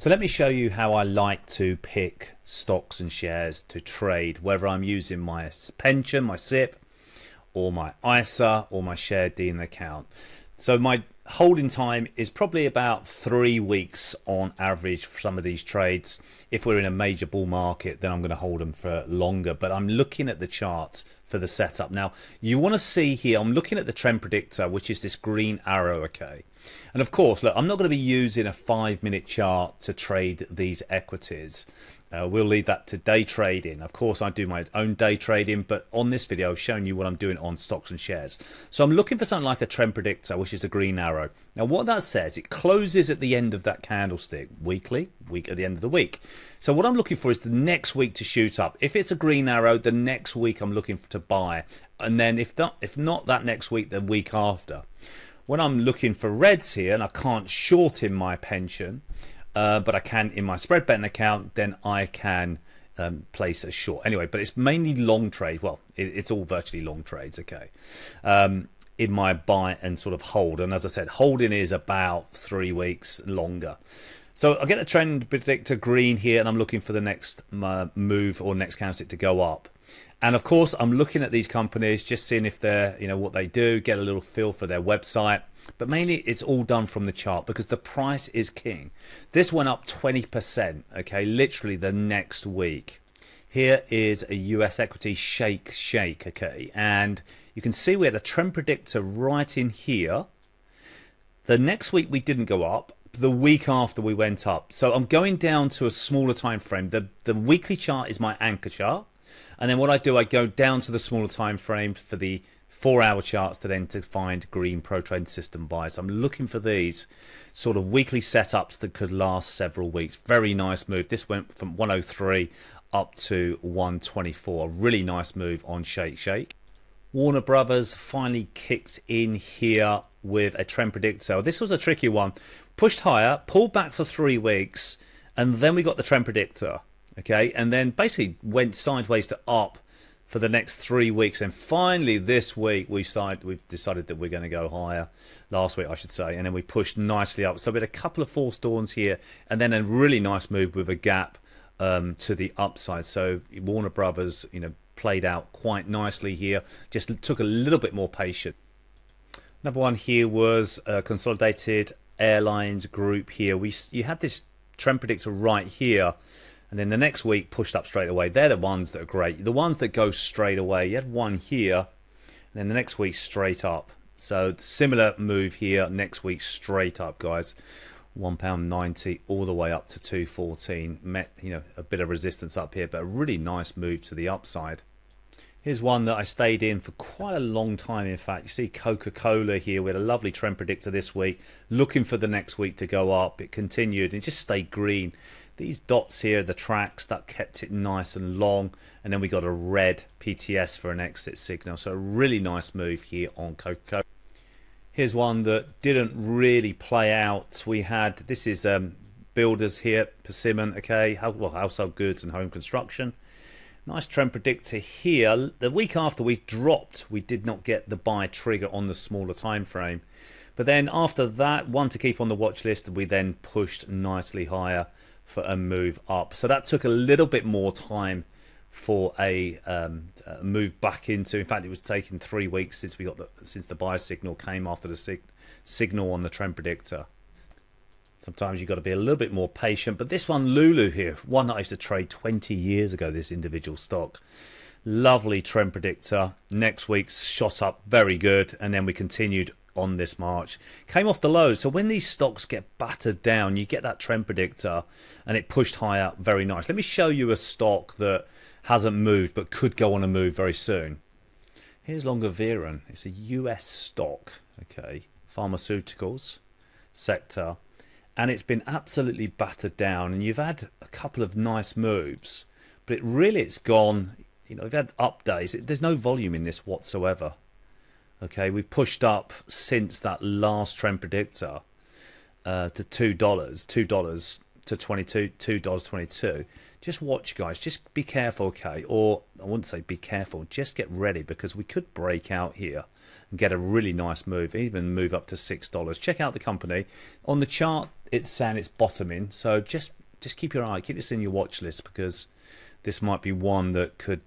So let me show you how I like to pick stocks and shares to trade, whether I'm using my pension, my SIPP, or my ISA, or my share dealing account. So my holding time is probably about 3 weeks on average for some of these trades. If we're in a major bull market, then I'm going to hold them for longer, but I'm looking at the charts for the setup. Now you want to see here, I'm looking at the trend predictor, which is this green arrow, okay? And of course, look, I'm not going to be using a 5-minute chart to trade these equities. We'll leave that to day trading. Of course, I do my own day trading, but on this video, I've shown you what I'm doing on stocks and shares. So I'm looking for something like a trend predictor, which is the green arrow. Now, what that says, it closes at the end of that candlestick, week at the end of the week. So what I'm looking for is the next week to shoot up. If it's a green arrow, the next week I'm looking to buy. And then if not that next week, the week after. When I'm looking for reds here, and I can't short in my pension, but I can in my spread betting account, then I can place a short. Anyway, but it's mainly long trade. Well, it's all virtually long trades, okay, in my buy and sort of hold. And as I said, holding is about 3 weeks longer. So I get the trend predictor green here, and I'm looking for the next move or next candlestick to go up. And of course, I'm looking at these companies, just seeing if they're, what they do, get a little feel for their website. But mainly it's all done from the chart because the price is king. This went up 20%, okay, literally the next week. Here is a US equity shake, okay, and you can see we had a trend predictor right in here. The next week we didn't go up. The week after we went up. So I'm going down to a smaller time frame. The weekly chart is my anchor chart. And then what I do, I go down to the smaller time frame for the 4-hour charts to find green pro trade system buys. I'm looking for these sort of weekly setups that could last several weeks. Very nice move. This went from 103 up to 124. Really nice move on shake. Warner Brothers finally kicked in here with a trend predictor. This was a tricky one. Pushed higher, pulled back for 3 weeks, and then we got the trend predictor. Okay, and then basically went sideways to up for the next 3 weeks, and finally this week we've decided that we're going to go higher. Last week, I should say, and then we pushed nicely up. So we had a couple of false dawns here, and then a really nice move with a gap to the upside. So Warner Brothers, played out quite nicely here. Just took a little bit more patience. Another one here was Consolidated Airlines Group. Here you had this trend predictor right here. And then the next week pushed up straight away. They're the ones that are great. The ones that go straight away. You had one here, and then the next week straight up. So similar move here. Next week straight up, guys. £1.90 all the way up to 2.14. Met a bit of resistance up here, but a really nice move to the upside. Here's one that I stayed in for quite a long time. In fact, you see Coca-Cola here. We had a lovely trend predictor this week, looking for the next week to go up. It continued and it just stayed green. These dots here, the tracks, that kept it nice and long. And then we got a red PTS for an exit signal. So a really nice move here on Coca-Cola. Here's one that didn't really play out. We had, this is builders here, Persimmon, okay, household goods and home construction. Nice trend predictor here. The week after we dropped, we did not get the buy trigger on the smaller time frame. But then after that, one to keep on the watch list, we then pushed nicely higher for a move up. So that took a little bit more time for a move back into. In fact, it was taking 3 weeks since the buy signal came after the signal on the trend predictor. Sometimes you've got to be a little bit more patient. But this one, Lulu here, one that I used to trade 20 years ago, this individual stock. Lovely trend predictor. Next week shot up very good. And then we continued on this march. Came off the lows. So when these stocks get battered down, you get that trend predictor and it pushed higher. Very nice. Let me show you a stock that hasn't moved but could go on a move very soon. Here's Longaviren. It's a US stock. Okay. Pharmaceuticals sector. And it's been absolutely battered down, and you've had a couple of nice moves, but it's gone, we've had up days. There's no volume in this whatsoever. Okay, we've pushed up since that last trend predictor to $2 to $2.22. Just watch, guys. Just be careful, okay? Or I wouldn't say be careful. Just get ready because we could break out here and get a really nice move, even move up to $6. Check out the company. On the chart, it's saying it's bottoming, so just keep your eye, keep this in your watch list, because this might be one that could,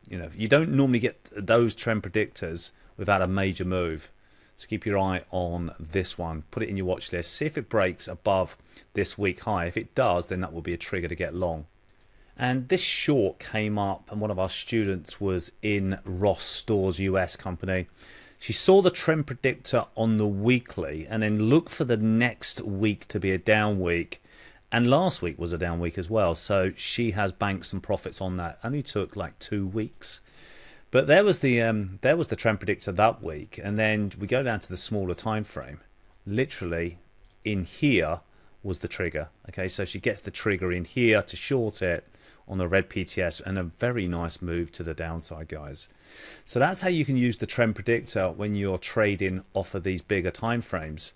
you don't normally get those trend predictors without a major move. So keep your eye on this one, put it in your watch list, see if it breaks above this week high. If it does, then that will be a trigger to get long. And this short came up, and one of our students was in Ross Stores US company. She saw the trend predictor on the weekly and then looked for the next week to be a down week. And last week was a down week as well. So she has banked some profits on that. Only took like 2 weeks. But there was the trend predictor that week, and then we go down to the smaller time frame. Literally, in here was the trigger. Okay, so she gets the trigger in here to short it on the red PTS, and a very nice move to the downside, guys. So that's how you can use the trend predictor when you're trading off of these bigger time frames.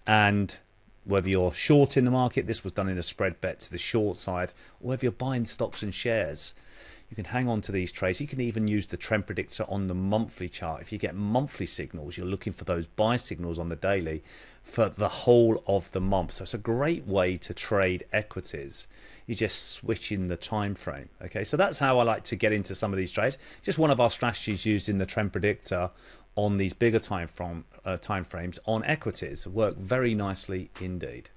And whether you're short in the market, this was done in a spread bet to the short side, or whether you're buying stocks and shares, you can hang on to these trades. You can even use the trend predictor on the monthly chart. If you get monthly signals, you're looking for those buy signals on the daily for the whole of the month. So it's a great way to trade equities. You just switch in the time frame. Okay, so that's how I like to get into some of these trades. Just one of our strategies using the trend predictor on these bigger time frames on equities. Work very nicely indeed.